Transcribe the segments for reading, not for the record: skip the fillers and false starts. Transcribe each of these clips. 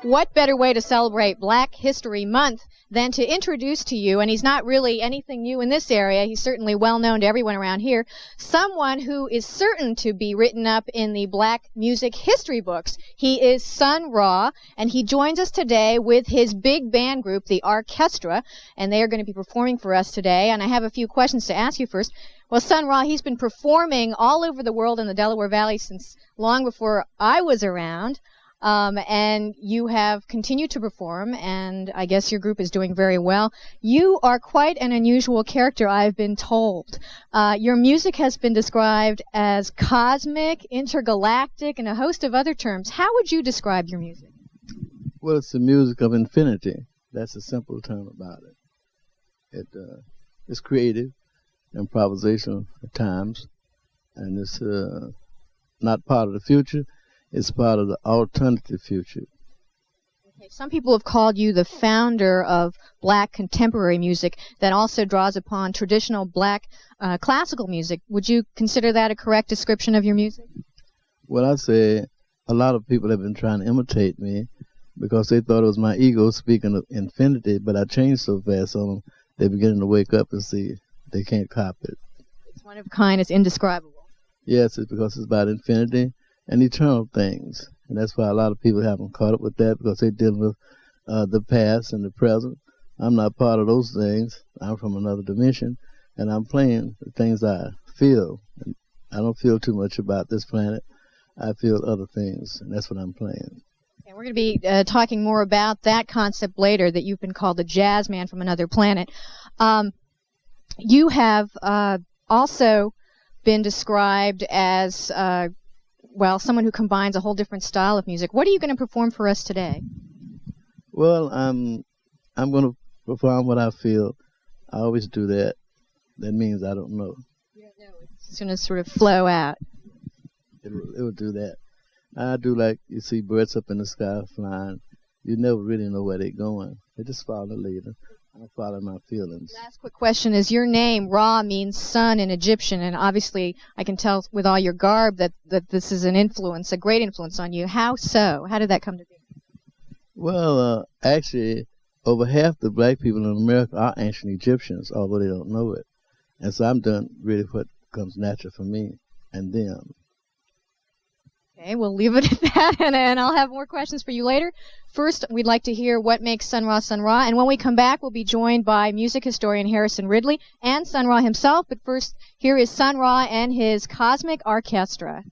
What better way to celebrate Black History Month than to introduce to you, and he's not really anything new in this area, he's certainly well known to everyone around here, someone who is certain to be written up in the Black music history books. He is Sun Ra, and he joins us today with his big band group, the Arkestra, and they are going to be performing for us today, and I have a few questions to ask you first. Well, Sun Ra, he's been performing all over the world in the Delaware Valley since long before I was around. And you have continued to perform, and I guess your group is doing very well. You are quite an unusual character, I've been told. Your music has been described as cosmic, intergalactic, and a host of other terms. How would you describe your music? Well, it's the music of infinity. That's a simple term about it. It's creative, improvisational at times, and it's not part of the future. It's part of the alternative future. Okay, some people have called you the founder of Black contemporary music that also draws upon traditional Black classical music. Would you consider that a correct description of your music? Well, I'd say a lot of people have been trying to imitate me because they thought it was my ego speaking of infinity, but I changed so fast on them, they're beginning to wake up and see they can't copy it. It's one of a kind, it's indescribable. Yes, it's because it's about infinity and eternal things. And that's why a lot of people haven't caught up with that, because they're dealing with the past and the present. I'm not part of those things. I'm from another dimension, and I'm playing the things I feel. And I don't feel too much about this planet. I feel other things, and that's what I'm playing. And we're going to be talking more about that concept later, that you've been called a jazz man from another planet. You have also been described as someone who combines a whole different style of music. What are you going to perform for us today? Well, I'm going to perform what I feel. I always do that. That means I don't know. You don't know. It's going to sort of flow out. It will do that. I do like you see birds up in the sky flying. You never really know where they're going. They just follow the leader. I follow my feelings. Last quick question is, your name, Ra, means sun in Egyptian, and obviously I can tell with all your garb that this is an influence, a great influence on you. How so? How did that come to be? Well, actually, over half the Black people in America are ancient Egyptians, although they don't know it. And so I'm doing really what comes natural for me and them. Okay, we'll leave it at that, and I'll have more questions for you later. First, we'd like to hear what makes Sun Ra, and when we come back, we'll be joined by music historian Harrison Ridley and Sun Ra himself. But first, here is Sun Ra and his Cosmic Arkestra.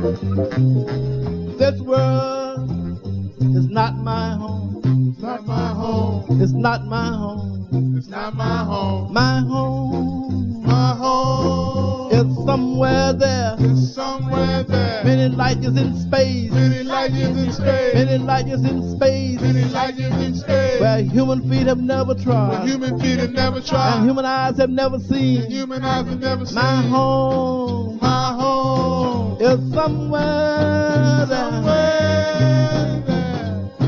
This world is not my home. It's not my home. It's not my home. It's not my home. My home. My home. It's somewhere there. It's somewhere there. Many light years in space. Many light years in space. Many light years in space. Many light years in space. Where human feet have never Where trod. human feet have never tried. And human eyes have never seen. Human eyes have never seen. My home. My home. Is somewhere there. Somewhere there.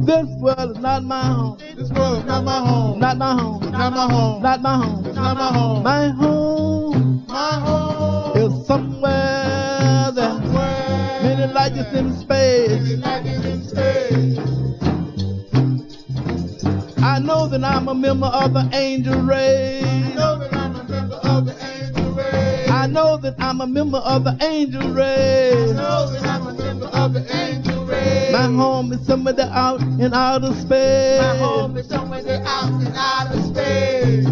This world is not my home. This world is not my home. Not my home. Not my home. Not my home. It's not my home. My home My home. is somewhere there. Somewhere. Many light years in space. Many light years in space. I know that I'm a member of the angel race. I know that I'm a member of the angel race. I know that I'm a member of the angel I race. know that I'm a member of the angel race. My home is somewhere there out in outer space. My home is somewhere there out in outer space.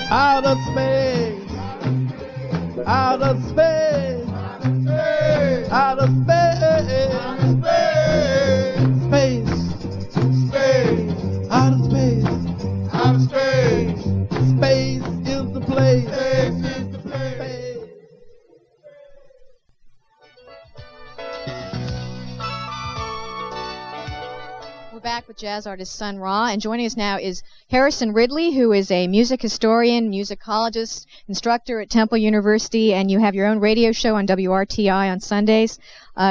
Outer space, outer space, outer space, space, space, outer space, Outer space. space is the place. Space is the place. Space. We're back with jazz artist Sun Ra, and joining us now is Harrison Ridley, who is a music historian, musicologist, instructor at Temple University, and you have your own radio show on WRTI on Sundays.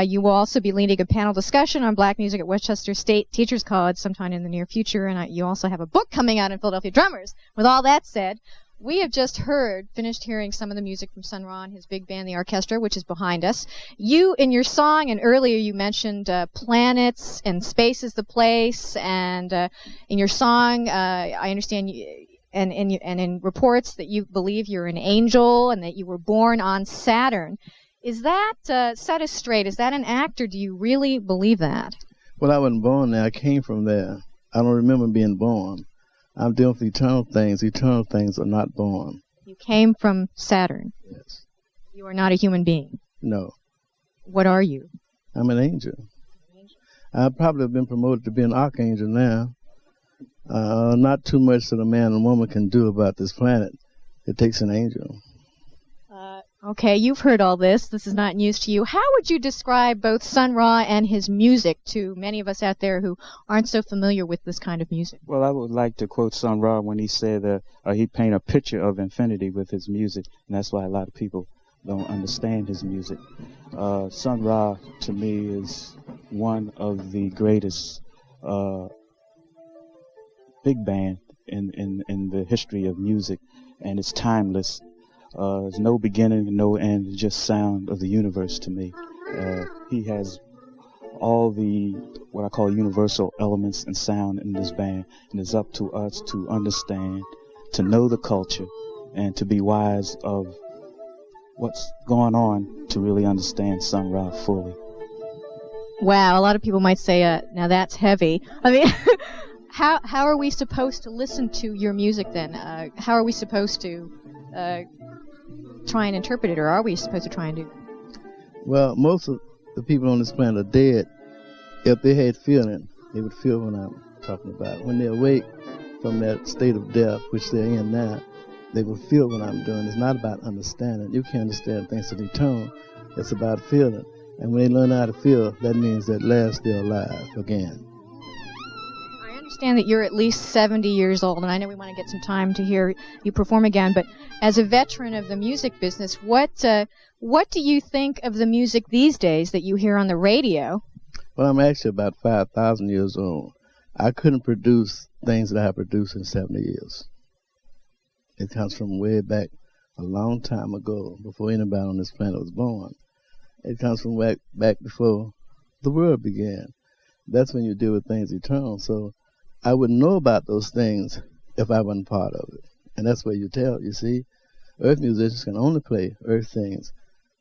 You will also be leading a panel discussion on black music at Westchester State Teachers College sometime in the near future, and you also have a book coming out in Philadelphia Drummers. With all that said, we have just finished hearing some of the music from Sun Ra and his big band, the Arkestra, which is behind us. You, in your song, and earlier you mentioned planets and space is the place, and in your song, I understand and in reports that you believe you're an angel and that you were born on Saturn. Is that, set us straight, is that an act, or do you really believe that? Well, I wasn't born there. I came from there. I don't remember being born. I'm dealing with eternal things. Eternal things are not born. You came from Saturn. Yes. You are not a human being. No. What are you? I'm an angel. I probably have been promoted to be an archangel now. Not too much that a man and woman can do about this planet. It takes an angel. Okay, you've heard all this. This is not news to you. How would you describe both Sun Ra and his music to many of us out there who aren't so familiar with this kind of music? Well, I would like to quote Sun Ra when he said that he paint a picture of infinity with his music, and that's why a lot of people don't understand his music. Sun Ra, to me, is one of the greatest big band in the history of music, and it's timeless. There's no beginning and no end, just sound of the universe to me. He has all the, what I call universal elements and sound in this band, and it's up to us to understand, to know the culture, and to be wise of what's going on to really understand Sun Ra fully. Wow, a lot of people might say, now that's heavy. I mean, how are we supposed to listen to your music then? How are we supposed to try and interpret it, or are we supposed to try and do? Well, most of the people on this planet are dead. If they had feeling, they would feel what I'm talking about. When they awake from that state of death, which they're in now, they will feel what I'm doing. It's not about understanding. You can't understand things that are eternal. It's about feeling. And when they learn how to feel, that means that last they're alive again. I understand that you're at least 70 years old, and I know we want to get some time to hear you perform again, but as a veteran of the music business, what do you think of the music these days that you hear on the radio? Well, I'm actually about 5,000 years old. I couldn't produce things that I produced in 70 years. It comes from way back a long time ago, before anybody on this planet was born. It comes from back before the world began. That's when you deal with things eternal. So I wouldn't know about those things if I wasn't part of it. And that's where you tell, you see. Earth musicians can only play earth things.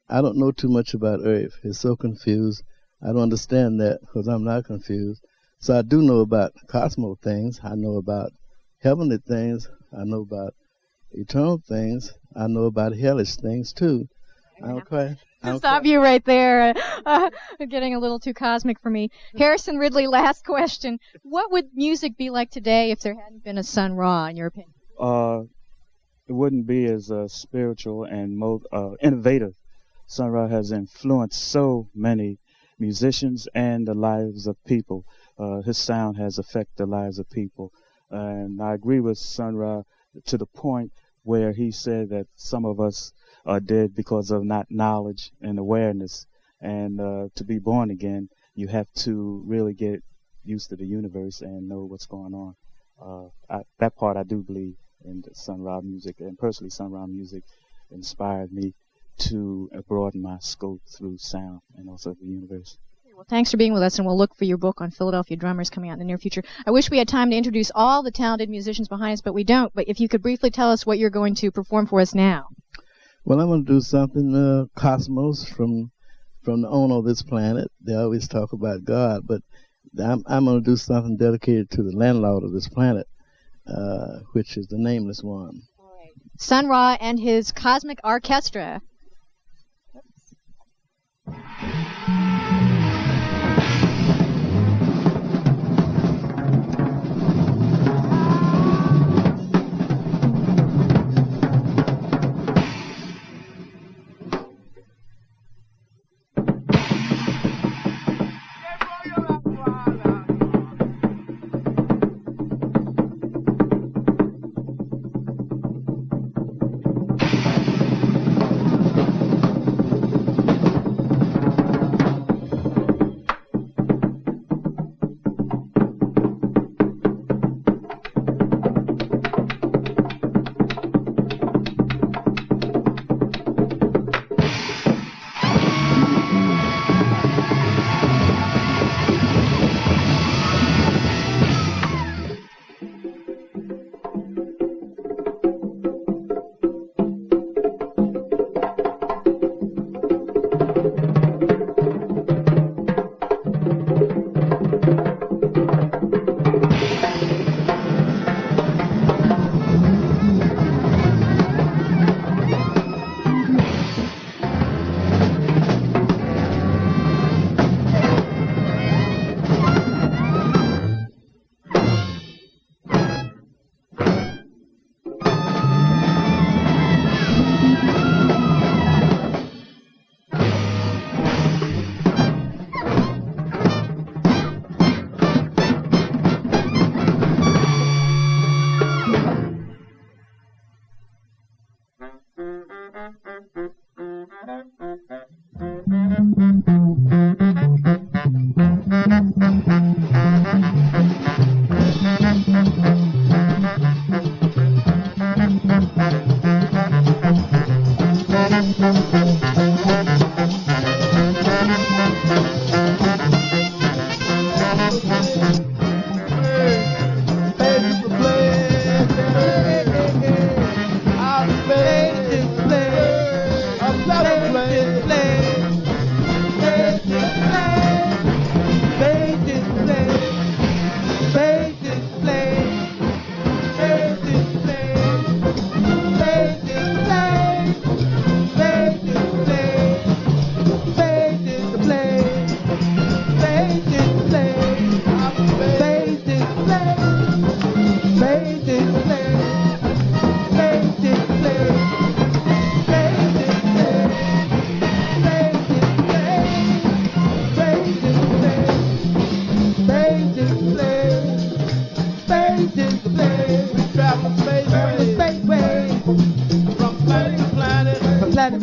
I don't know too much about earth. It's so confused. I don't understand that because I'm not confused. So I do know about cosmos things. I know about heavenly things. I know about eternal things. I know about hellish things too. Stop you right there. Getting a little too cosmic for me. Harrison Ridley, last question. What would music be like today if there hadn't been a Sun Ra, in your opinion? It wouldn't be as spiritual and innovative. Sun Ra has influenced so many musicians and the lives of people. His sound has affected the lives of people. And I agree with Sun Ra to the point where he said that some of us are dead because of not knowledge and awareness. And to be born again, you have to really get used to the universe and know what's going on. That part I do believe in the Sun Ra music. And personally, Sun Ra music inspired me to broaden my scope through sound and also the universe. Well, thanks for being with us, and we'll look for your book on Philadelphia drummers coming out in the near future. I wish we had time to introduce all the talented musicians behind us, but we don't. But if you could briefly tell us what you're going to perform for us now. Well, I'm going to do something cosmos from the owner of this planet. They always talk about God, but I'm going to do something dedicated to the landlord of this planet, which is the nameless one. All right. Sun Ra and his Cosmic Arkestra.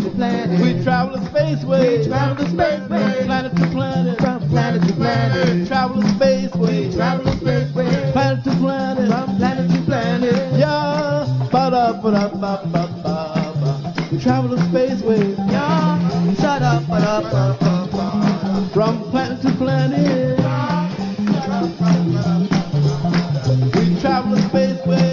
to planet. We travel the spaceways. We travel the spaceways. Planet to planet. From planet to planet. Travel the spaceways. We travel the spaceways. Planet to planet. From planet to planet. Yeah. Ba-da-ba-da-ba-ba-ba-ba. We travel the spaceways. Yeah. Shut up, From planet to planet. We travel the spaceways.